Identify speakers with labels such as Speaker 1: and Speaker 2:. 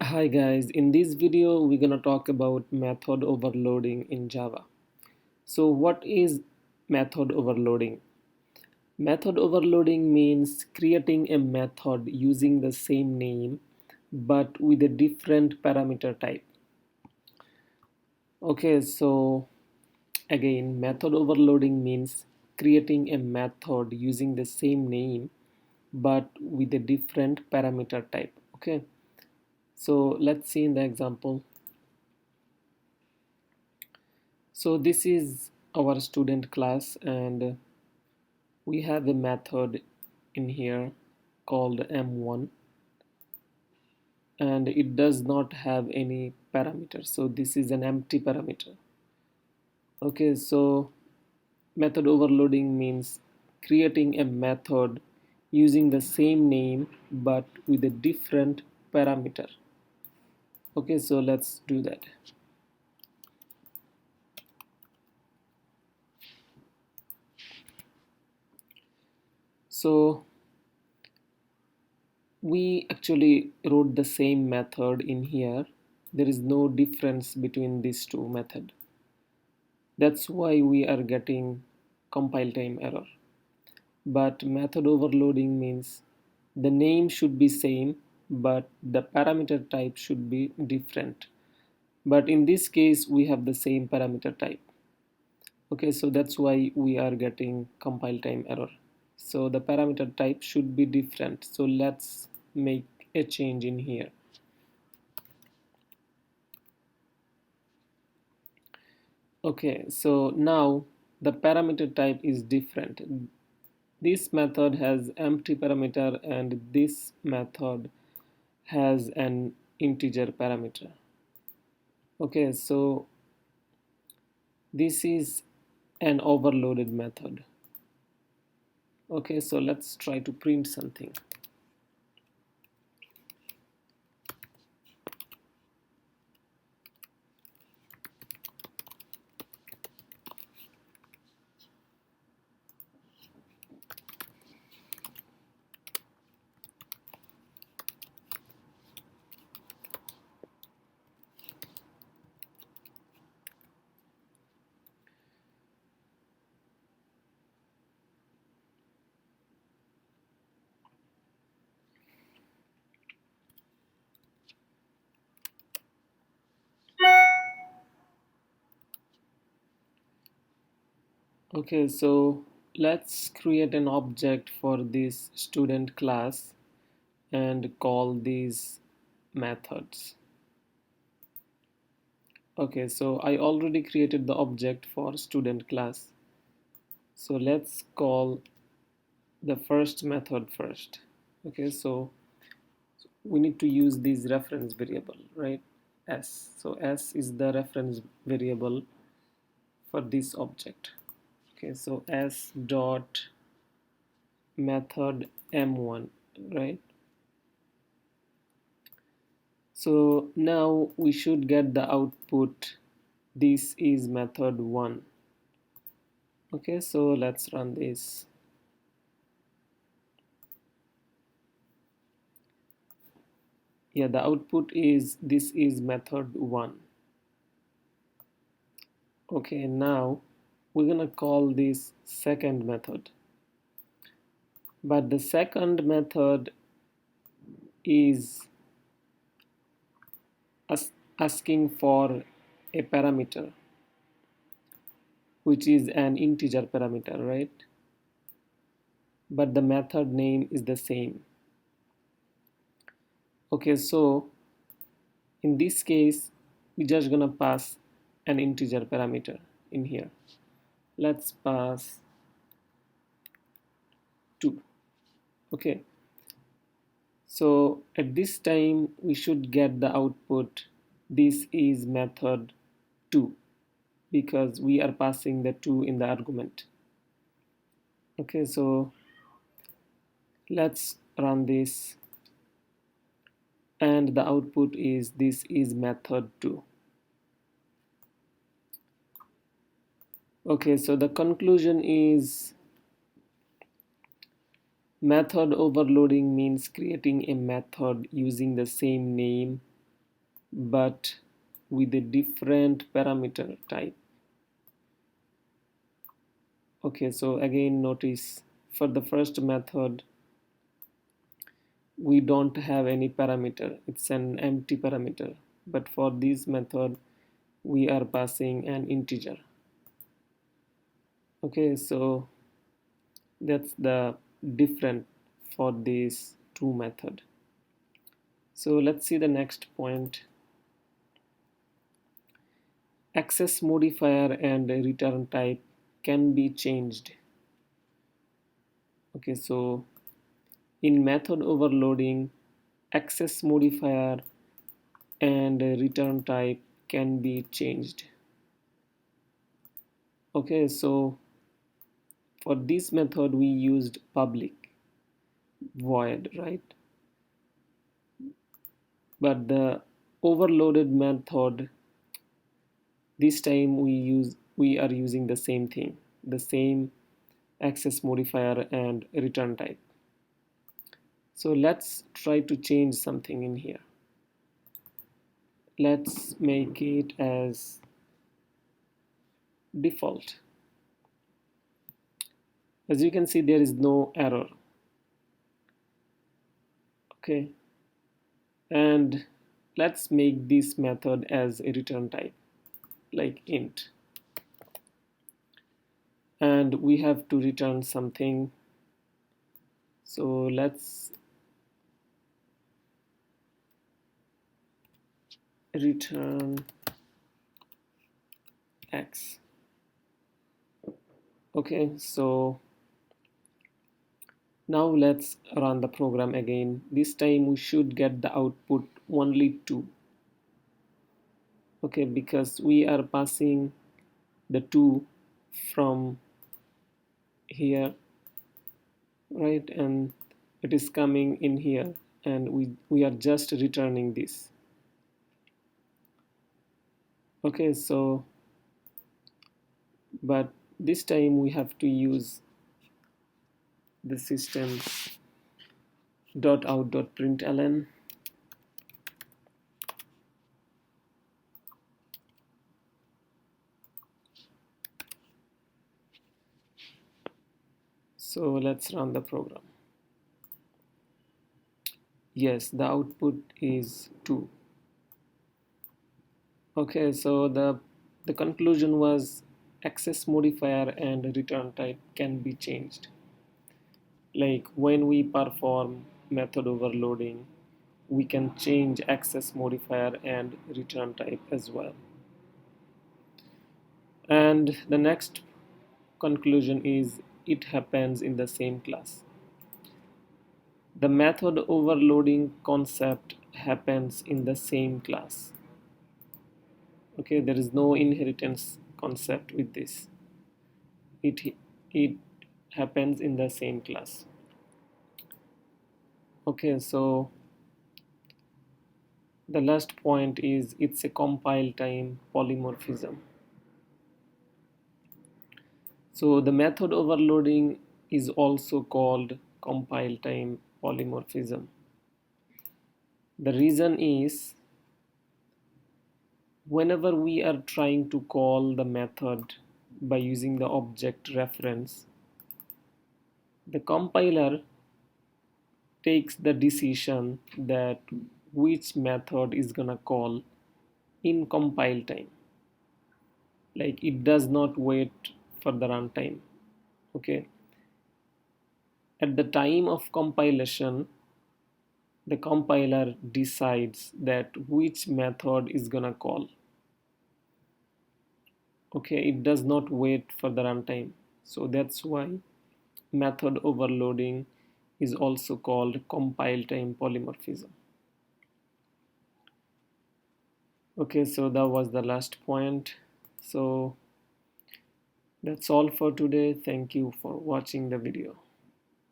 Speaker 1: Hi guys, in this video we're gonna talk about method overloading in Java. So what is method overloading? Method overloading means creating a method using the same name but with a different parameter type. Okay, so again, method overloading means creating a method using the same name but with a different parameter type. Okay, so let's see in the example. So this is our student class and we have a method in here called m1 and it does not have any parameter. So this is an empty parameter. Okay, so method overloading means creating a method using the same name but with a different parameter. Okay, so let's do that. So we actually wrote the same method in here. There is no difference between these two methods. That's why we are getting compile time error. But method overloading means the name should be same but the parameter type should be different. But in this case we have the same parameter type. Okay, so that's why we are getting compile time error. So the parameter type should be different. So let's make a change in here. Okay, so now the parameter type is different. This method has empty parameter and this method has an integer parameter. Okay, so this is an overloaded method. Okay, so let's try to print something. Okay, so let's create an object for this student class and call these methods. Okay, so I already created the object for student class. So let's call the first method first. Okay, so we need to use this reference variable, right? S. So S is the reference variable for this object. Okay, so S dot method m1, right? So now we should get the output. This is method 1. Okay, so let's run this. Yeah, the output is this is method 1. Okay, now we're gonna call this second method. But the second method is asking for a parameter, which is an integer parameter, right? But the method name is the same. Okay, so in this case, we're just gonna pass an integer parameter in here. Let's pass 2. Okay, so at this time we should get the output. This is method 2 because we are passing the 2 in the argument. Okay, so let's run this and the output is this is method 2. Okay, so the conclusion is method overloading means creating a method using the same name but with a different parameter type. Okay, so again notice for the first method we don't have any parameter, it's an empty parameter, but for this method we are passing an integer. Okay, so that's the different for these two method. So let's see the next point. Access modifier and return type can be changed. Okay, so in method overloading, access modifier and return type can be changed. Okay, so for this method we used public void, right? But the overloaded method, this time we are using the same thing, the same access modifier and return type. So let's try to change something in here. Let's make it as default. As you can see, there is no error. Okay, and let's make this method as a return type, like int, and we have to return something. So let's return x. Okay, so now let's run the program again. This time we should get the output only 2. Okay, because we are passing the 2 from here, right, and it is coming in here, and we are just returning this. Okay, so but this time we have to use the system dot out dot println. So let's run the program. Yes, the output is 2. Okay, so the conclusion was access modifier and return type can be changed. Like when we perform method overloading, we can change access modifier and return type as well. And the next conclusion is it happens in the same class. The method overloading concept happens in the same class. Okay, there is no inheritance concept with this. It happens in the same class. Okay, so the last point is it's a compile time polymorphism. So the method overloading is also called compile time polymorphism. The reason is whenever we are trying to call the method by using the object reference, the compiler takes the decision that which method is gonna call in compile time. Like it does not wait for the runtime. Okay, at the time of compilation, the compiler decides that which method is gonna call. Okay, it does not wait for the runtime, so that's why method overloading is also called compile time polymorphism. Okay, so that was the last point. So that's all for today. Thank you for watching the video.